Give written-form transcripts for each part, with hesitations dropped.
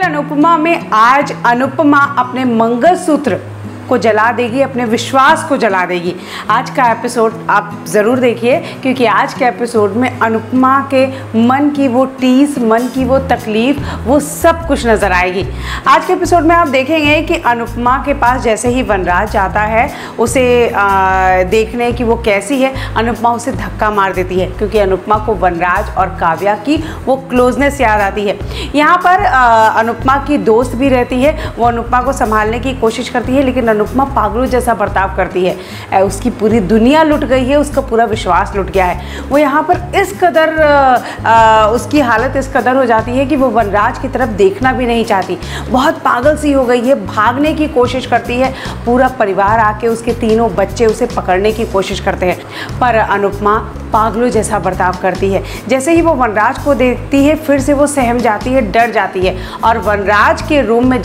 अनुपमा में आज अनुपमा अपने मंगलसूत्र को जला देगी, अपने विश्वास को जला देगी। आज का एपिसोड आप ज़रूर देखिए, क्योंकि आज के एपिसोड में अनुपमा के मन की वो टीस, मन की वो तकलीफ़, वो सब कुछ नज़र आएगी। आज के एपिसोड में आप देखेंगे कि अनुपमा के पास जैसे ही वनराज जाता है उसे देखने कि वो कैसी है, अनुपमा उसे धक्का मार देती है, क्योंकि अनुपमा को वनराज और काव्या की वो क्लोजनेस याद आती है। यहाँ पर अनुपमा की दोस्त भी रहती है, वो अनुपमा को संभालने की कोशिश करती है, लेकिन अनुपमा पागलों जैसा बर्ताव करती है। उसकी पूरी दुनिया लुट गई है, उसका पूरा विश्वास लुट गया है। वो यहाँ पर इस कदर उसकी हालत इस कदर हो जाती है कि वो वनराज की तरफ देखना भी नहीं चाहती, बहुत पागल सी हो गई है, भागने की कोशिश करती है। पूरा परिवार आके, उसके तीनों बच्चे उसे पकड़ने की कोशिश करते हैं, पर अनुपमा पागलों जैसा बर्ताव करती है। जैसे ही वो वनराज को देखती है, फिर से वो सहम जाती है, डर जाती है और वनराज के रूम में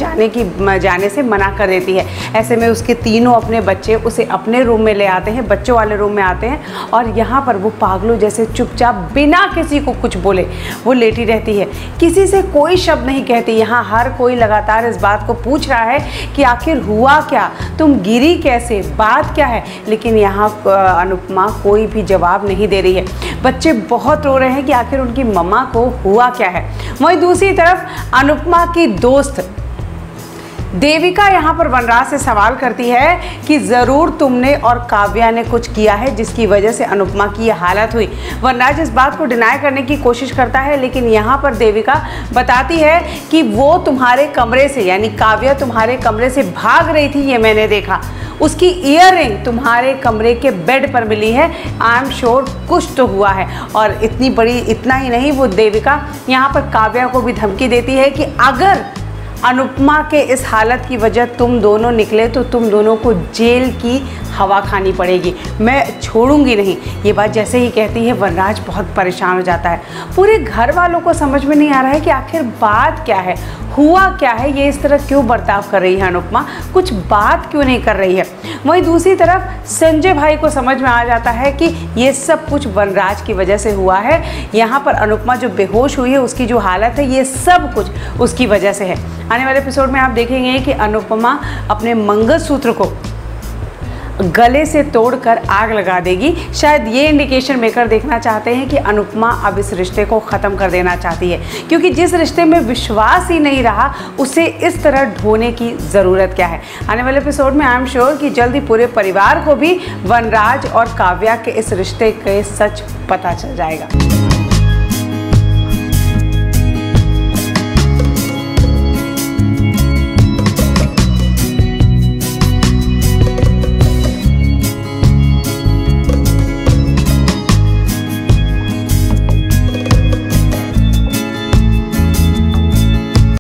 जाने से मना कर देती है। ऐसे में उसके तीनों अपने बच्चे उसे अपने रूम में ले आते हैं, बच्चों वाले रूम में आते हैं, और यहाँ पर वो पागलों जैसे चुपचाप बिना किसी को कुछ बोले वो लेटी रहती है, किसी से कोई शब्द नहीं कहती। यहाँ हर कोई लगातार इस बात को पूछ रहा है कि आखिर हुआ क्या, तुम गिरी कैसे, बात क्या है, लेकिन यहाँ अनुपमा कोई भी जवाब नहीं दे रही है। बच्चे बहुत रो रहे हैं कि आखिर उनकी मम्मा को हुआ क्या है। वहीं दूसरी तरफ अनुपमा की दोस्त देविका यहाँ पर वनराज से सवाल करती है कि ज़रूर तुमने और काव्या ने कुछ किया है जिसकी वजह से अनुपमा की यह हालत हुई। वनराज इस बात को डिनाई करने की कोशिश करता है, लेकिन यहाँ पर देविका बताती है कि वो तुम्हारे कमरे से, यानी काव्या तुम्हारे कमरे से भाग रही थी, ये मैंने देखा। उसकी ईयररिंग तुम्हारे कमरे के बेड पर मिली है। आई एम श्योर कुछ तो हुआ है। और इतना ही नहीं, वो देविका यहाँ पर काव्या को भी धमकी देती है कि अगर अनुपमा के इस हालत की वजह तुम दोनों निकले तो तुम दोनों को जेल की हवा खानी पड़ेगी, मैं छोड़ूंगी नहीं। ये बात जैसे ही कहती है, वनराज बहुत परेशान हो जाता है। पूरे घर वालों को समझ में नहीं आ रहा है कि आखिर बात क्या है, हुआ क्या है, ये इस तरह क्यों बर्ताव कर रही है अनुपमा, कुछ बात क्यों नहीं कर रही है। वहीं दूसरी तरफ संजय भाई को समझ में आ जाता है कि ये सब कुछ वनराज की वजह से हुआ है। यहाँ पर अनुपमा जो बेहोश हुई है, उसकी जो हालत है, ये सब कुछ उसकी वजह से है। आने वाले एपिसोड में आप देखेंगे कि अनुपमा अपने मंगलसूत्र को गले से तोड़कर आग लगा देगी। शायद ये इंडिकेशन मेकर देखना चाहते हैं कि अनुपमा अब इस रिश्ते को ख़त्म कर देना चाहती है, क्योंकि जिस रिश्ते में विश्वास ही नहीं रहा उसे इस तरह ढोने की ज़रूरत क्या है। आने वाले एपिसोड में आई एम श्योर कि जल्दी पूरे परिवार को भी वनराज और काव्या के इस रिश्ते के सच पता चल जाएगा।